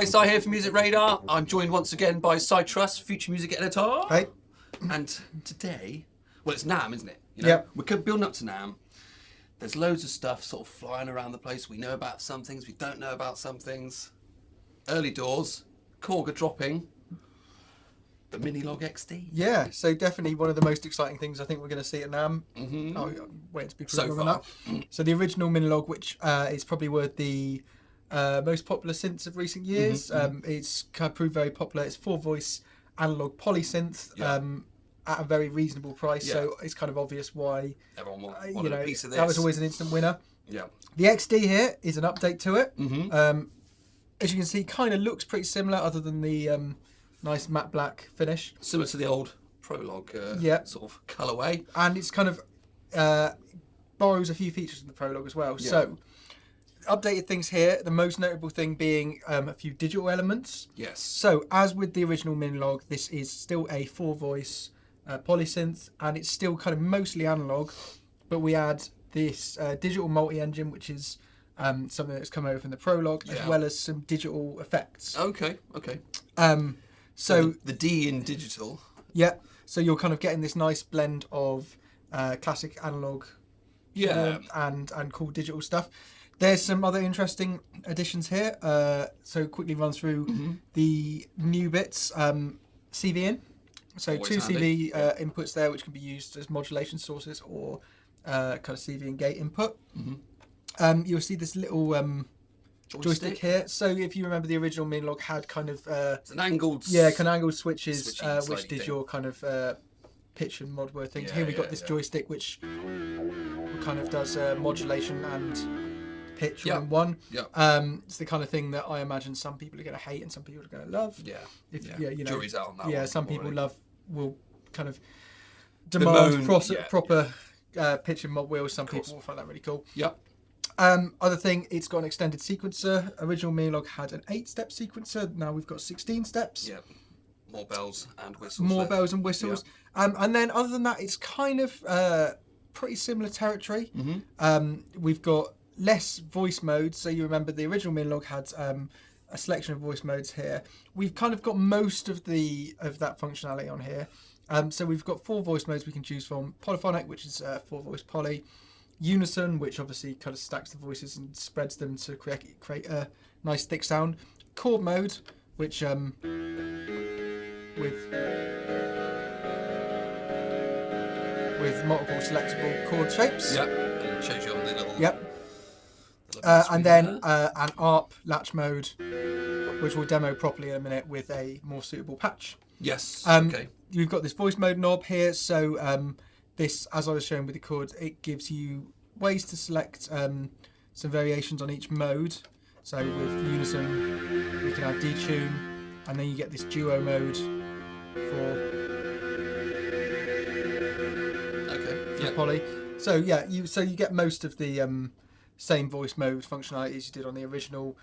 guys, Si here for Music Radar. I'm joined once again by Si Truss, future music editor. Hey. And today, well, it's NAMM, isn't it? You know, Yep. We're building up to NAMM. There's loads of stuff sort of flying around the place. We know about some things, we don't know about some things. Early doors, Korg are dropping the Minilogue XD. Yeah, so definitely one of the most exciting things I think we're going to see at NAMM. Mm-hmm. Oh, wait to be So proven far. on that. So the original Minilogue, which is probably worth the most popular synths of recent years. It's kind of proved very popular. It's 4-voice analog polysynth at a very reasonable price. Yeah. So it's kind of obvious why Everyone wanted a piece of this. that was always an instant winner. Yeah. The XD here is an update to it. Mm-hmm. As you can see, kind of looks pretty similar, other than the nice matte black finish. Similar to the old Prologue sort of colourway. And it's kind of borrows a few features from the Prologue as well. Yeah. So, updated things here, the most notable thing being a few digital elements. Yes. So, as with the original Minilogue, this is still a 4-voice polysynth, and it's still kind of mostly analog, but we add this digital multi-engine, which is something that's come over from the Prologue, as well as some digital effects. Okay. So the D in digital. Yeah, so you're kind of getting this nice blend of classic analog and cool digital stuff. There's some other interesting additions here. So quickly run through the new bits. CV in. So Always two handy. CV inputs there, which can be used as modulation sources or kind of CV and gate input. You'll see this little joystick here. So if you remember, the original Minilogue had kind of it's an angled kind of angled switches switchy which did thing. your kind of pitch and mod word things. Yeah, Here we got yeah, this yeah. joystick which kind of does modulation and pitch all Yeah. in one. Yeah. It's the kind of thing that I imagine some people are going to hate and some people are going to love. Yeah. You know, Jury's out on that yeah, one some people already. will kind of demand Bemoan, proper pitch and mod wheels. Some course. people will find that really cool. Yep. Other thing, it's got an extended sequencer. Original Minilogue had an 8-step sequencer. Now we've got 16 steps. Yep. More bells and whistles. More there. bells and whistles. And then other than that, it's kind of pretty similar territory. We've got less voice modes. So you remember the original Minilogue had a selection of voice modes here. We've kind of got most of that functionality on here. So we've got 4 voice modes we can choose from. Polyphonic, which is 4-voice poly. Unison, which obviously kind of stacks the voices and spreads them to create a nice thick sound. Chord mode, which with multiple selectable chord shapes. Yep. And it shows you on the little. Yep. little And then an ARP latch mode, which we'll demo properly in a minute with a more suitable patch. Yes. Okay. You've got this voice mode knob here, so this, as I was showing with the chord, it gives you ways to select some variations on each mode. So with Unison, we can add detune, and then you get this duo mode for poly. So yeah, you get most of the same voice mode functionality as you did on the original,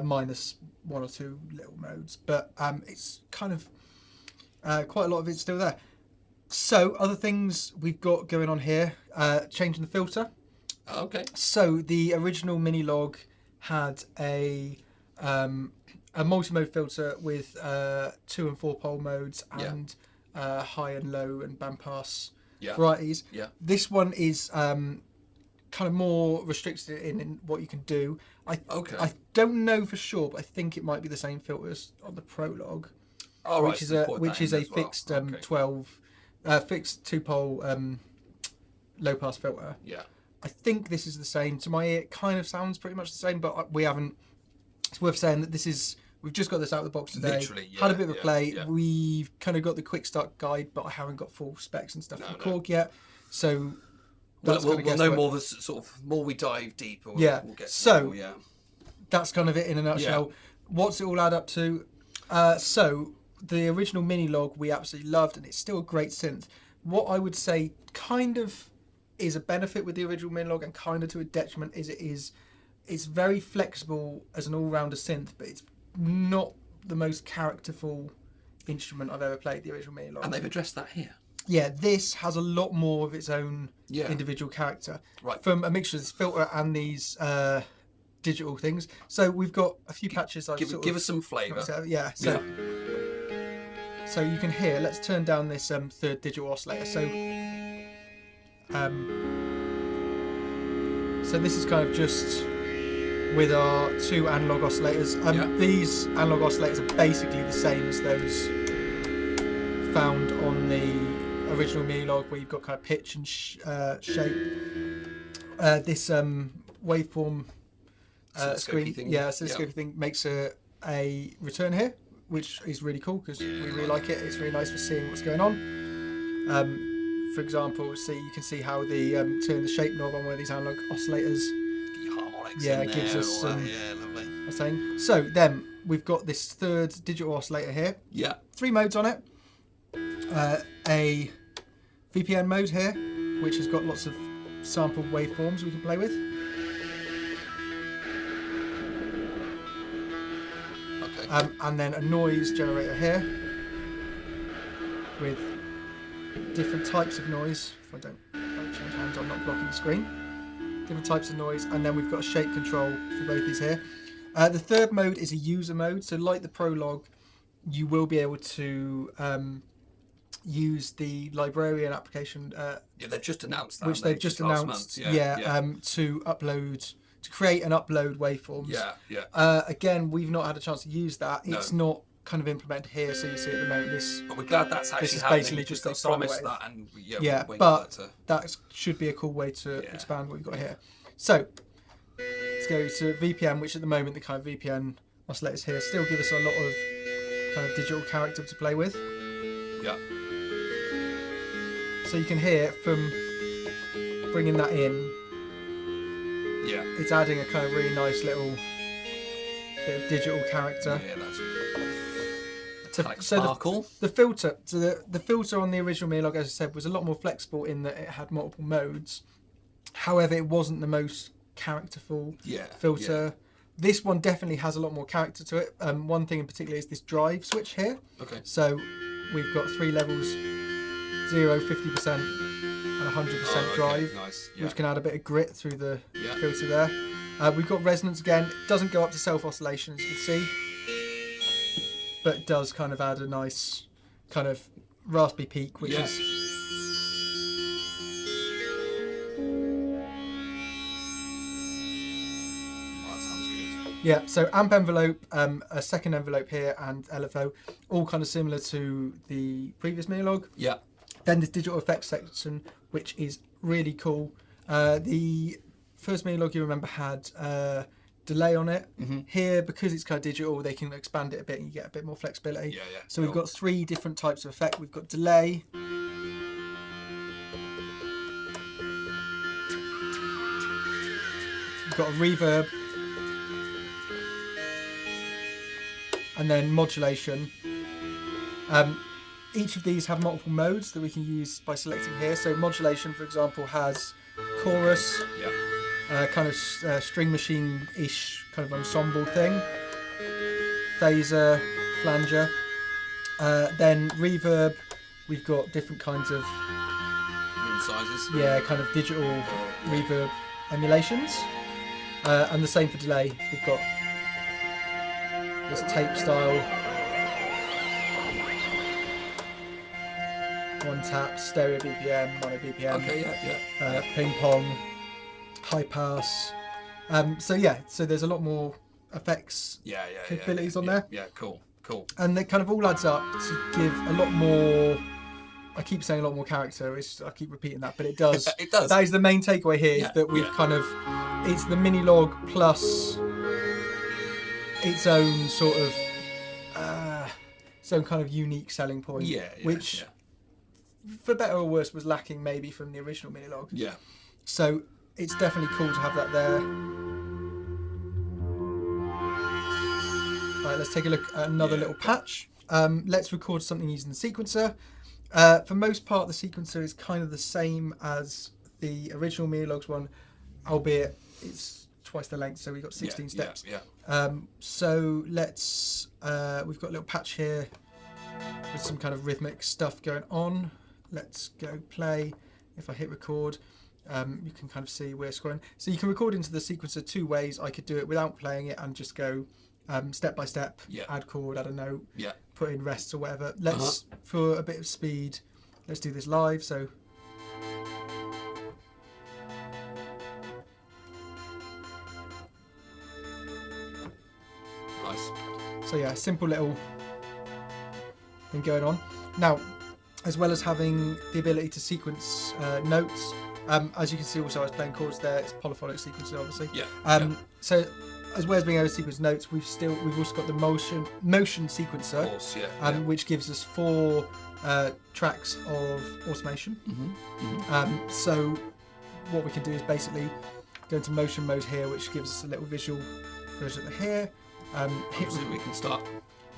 minus 1 or 2 little modes, but it's kind of quite a lot of it's still there. So other things we've got going on here, changing the filter. Okay. So the original Minilogue had a multi-mode filter with 2 and 4 pole modes and high and low and bandpass varieties. Yeah. This one is kind of more restricted in what you can do. I don't know for sure, but I think it might be the same filters on the Prologue, which is a fixed 12 fixed 2-pole low pass filter. Yeah. I think this is the same. To my ear, it kind of sounds pretty much the same, but we haven't. It's worth saying that we've just got this out of the box today. Literally, had a bit of a play. Yeah. We've kind of got the quick start guide, but I haven't got full specs and stuff from Korg yet. So we'll know more. The sort of more we dive deeper. We'll get that's kind of it in a nutshell. What's it all add up to? So the original Minilogue we absolutely loved, and it's still a great synth. What I would say kind of is a benefit with the original Minilogue and kind of to a detriment is it's very flexible as an all-rounder synth, but it's not the most characterful instrument I've ever played, the original Minilogue. And they've addressed that here. Yeah, this has a lot more of its own individual character. Right. From a mixture of this filter and these digital things. So we've got a few patches. Give us some flavour. Yeah. So you can hear. Let's turn down this third digital oscillator. So this is kind of just with our 2 analog oscillators. These analog oscillators are basically the same as those found on the original Minilogue, where you've got kind of pitch and shape. This waveform screen, thing. oscilloscope thing makes a return here, which is really cool because we really like it. It's really nice for seeing what's going on. For example, you can see how the turn the shape knob on one of these analog oscillators. Harmonics. It gives us some. Lovely. So then we've got this third digital oscillator here. Yeah. 3 modes on it. A VPN mode here, which has got lots of sampled waveforms we can play with. Okay. And then a noise generator here with different types of noise. If I don't change hands, I'm not blocking the screen. Different types of noise, and then we've got a shape control for both these here. The third mode is a user mode, so like the Prologue, you will be able to use the Librarian application. They've just announced that. Which they've just announced. To create and upload waveforms. Again, we've not had a chance to use that. It's not kind of implemented here, so you see at the moment But we're glad that's actually happening. This is basically just a sine wave. That, and but that should be a cool way to expand what we've got here. So let's go to VPN, which at the moment the kind of VPN oscillators here still give us a lot of kind of digital character to play with. Yeah. So you can hear from bringing that in. Yeah. It's adding a kind of really nice little bit of digital character. Yeah, that's like so sparkle. The filter. So the filter on the original Minilogue, as I said, was a lot more flexible in that it had multiple modes. However, it wasn't the most characterful filter. Yeah. This one definitely has a lot more character to it. One thing in particular is this drive switch here. Okay. So we've got 3 levels: 0, 50%, and 100% drive, nice. which can add a bit of grit through the filter there. We've got resonance again. It doesn't go up to self-oscillation, as you can see, but it does kind of add a nice kind of raspy peak, which is... Yeah, so amp envelope, a second envelope here, and LFO, all kind of similar to the previous Minilogue. Yeah. Then this digital effects section, which is really cool. The first Minilogue, you remember, had delay on it. Mm-hmm. Here, because it's kind of digital, they can expand it a bit and you get a bit more flexibility. Yeah. So we've got 3 different types of effect. We've got delay. We've got a reverb. And then modulation. Each of these have multiple modes that we can use by selecting here. So modulation, for example, has chorus, kind of string machine-ish kind of ensemble thing, phaser, flanger. Then reverb, we've got different kinds of room sizes. Yeah, kind of digital reverb emulations. And the same for delay. We've got this tape style, 1 tap, stereo BPM, mono BPM, ping pong, high pass. So there's a lot more effects capabilities on there. Yeah, cool. And it kind of all adds up to give a lot more. I keep saying a lot more character. I keep repeating that, but it does. It does. That is the main takeaway here. Is that we've kind of, it's the Minilogue plus its own sort of, its own kind of unique selling point. Which, for better or worse, was lacking maybe from the original Minilogue. Yeah. So it's definitely cool to have that there. Right, let's take a look at another little patch. Let's record something using the sequencer. For most part, the sequencer is kind of the same as the original Minilogue's one, albeit it's twice the length, so we've got 16 steps. So let's, we've got a little patch here with some kind of rhythmic stuff going on. Let's go play. If I hit record, You can kind of see we're scrolling. So you can record into the sequencer two ways. I could do it without playing it and just go step by step, add chord, add a note, put in rests or whatever. Let's, for a bit of speed, let's do this live. So. Nice. So yeah, simple little thing going on. Now, as well as having the ability to sequence notes, as you can see also I was playing chords there, it's polyphonic sequencing obviously. So as well as being able to sequence notes, we've also got the motion sequencer, Of course, which gives us 4 tracks of automation. So what we can do is basically go into motion mode here, which gives us a little visual version of the here. Obviously we can start.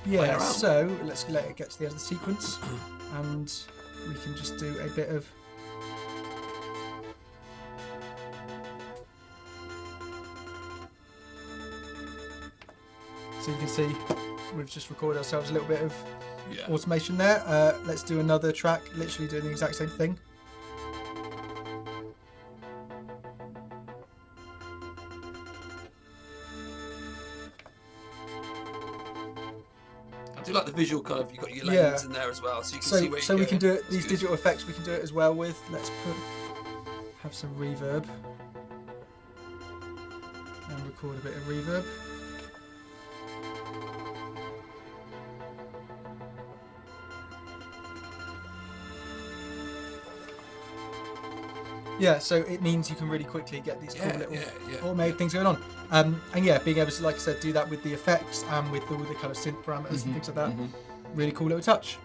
Yeah, so let's let it get to the end of the sequence, and we can just do a bit of. So you can see we've just recorded ourselves a little bit of automation there. Let's do another track, literally doing the exact same thing. I do like the visual kind of, you've got your lanes in there as well, so you can see where so we can do it, these digital effects we can do it as well with. Let's have some reverb and record a bit of reverb. Yeah, so it means you can really quickly get these cool little automated things going on. And yeah, being able to, like I said, do that with the effects and with all the kind of synth parameters and things like that. Really cool little touch.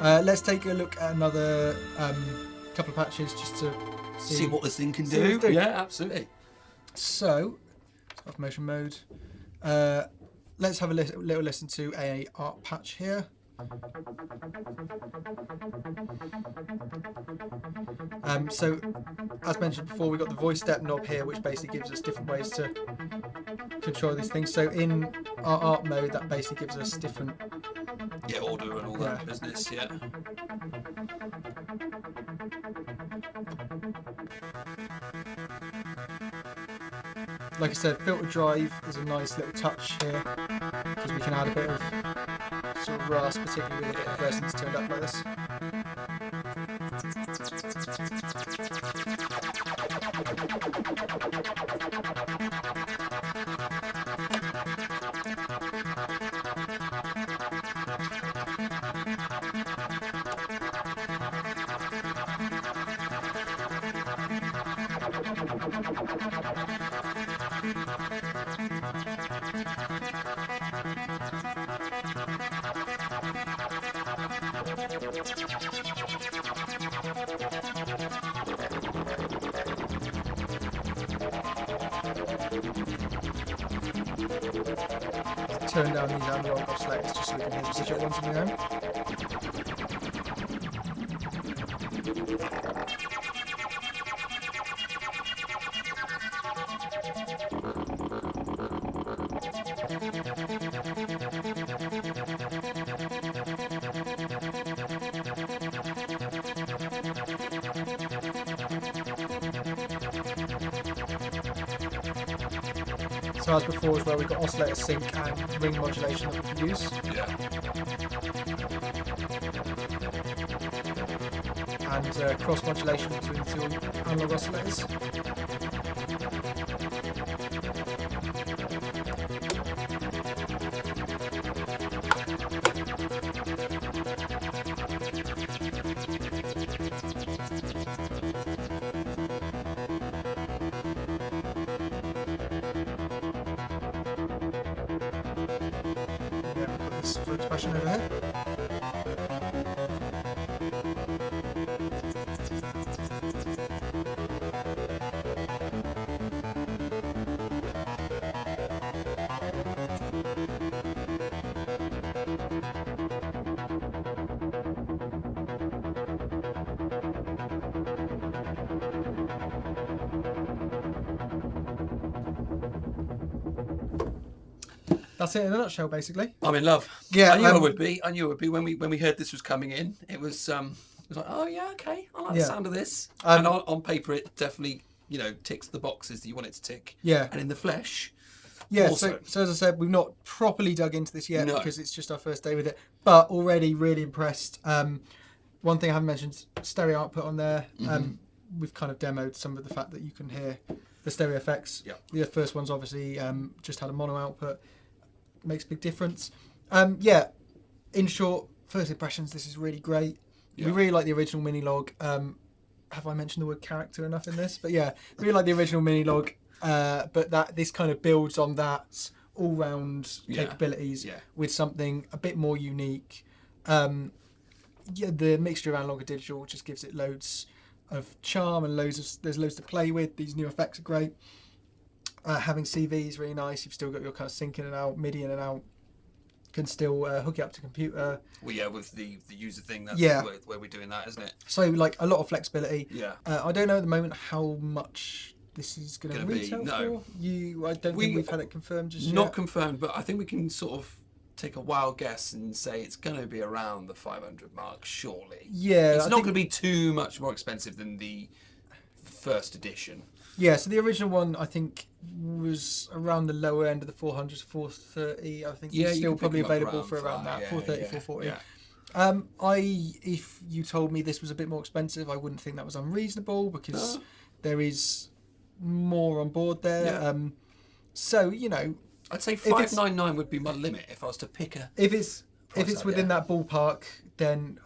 Let's take a look at another couple of patches just to see what this thing can do. Yeah, absolutely. So, off motion mode. Let's have a little listen to a art patch here. So, as mentioned before, we've got the voice step knob here, which basically gives us different ways to control these things. So in our art mode, that basically gives us different order and all that business. Like I said, filter drive is a nice little touch here because we can add a bit of sort of rasp, particularly with a bit of resonance turned up like this. Turn down these analogue oscillators just so we can hear the digital ones on their own. So as before as well, we've got oscillator sync and ring modulation that we can use. And cross modulation between the two analog oscillators. Put this for expression over here. That's it in a nutshell, basically. I'm in love. Yeah, I knew I would be. I knew it would be when we heard this was coming in. It was like, oh yeah, okay, I like the sound of this. And on paper, it definitely you know, ticks the boxes that you want it to tick. Yeah. And in the flesh, Yeah, also. so as I said, we've not properly dug into this yet No. because it's just our first day with it, but already really impressed. One thing I haven't mentioned, stereo output on there. We've kind of demoed some of the fact that you can hear the stereo effects. Yeah. The first one's obviously just had a mono output. Makes a big difference. Yeah, in short, first impressions, this is really great. Yeah. We really like the original Minilogue. Have I mentioned the word character enough in this? But yeah, really like the original Minilogue. But this kind of builds on that all-round capabilities with something a bit more unique. The mixture of analog and digital just gives it loads of charm and there's loads to play with. These new effects are great. Having CV is really nice. You've still got your kind of sync in and out, MIDI in and out. Can still hook it up to computer. Well, yeah, with the user thing, that's where we're doing that, isn't it? So like a lot of flexibility. Yeah. I don't know at the moment how much this is going to retail for. I don't think we've had it confirmed just yet. Not confirmed, but I think we can sort of take a wild guess and say it's going to be around the 500 mark, surely. Yeah. It's not going to be too much more expensive than the first edition. Yeah, so the original one, I think, was around the lower end of the 400 to 430. I think it's still probably available for around that, 430, 440. Yeah. If you told me this was a bit more expensive, I wouldn't think that was unreasonable because there is more on board there. Yeah. So, you know... I'd say 599 would be my limit if I was to pick a... If it's within that ballpark, then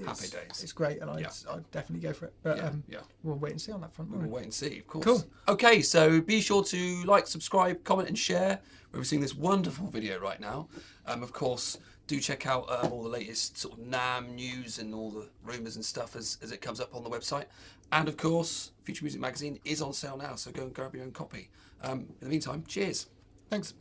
happy days. It's great, and I'd definitely go for it. But we'll wait and see on that front. We'll wait and see, of course. Cool. Okay, so be sure to like, subscribe, comment, and share. We're seeing this wonderful video right now. Of course, do check out all the latest sort of NAMM news and all the rumours and stuff as it comes up on the website. And of course, Future Music Magazine is on sale now, so go and grab your own copy. In the meantime, cheers. Thanks.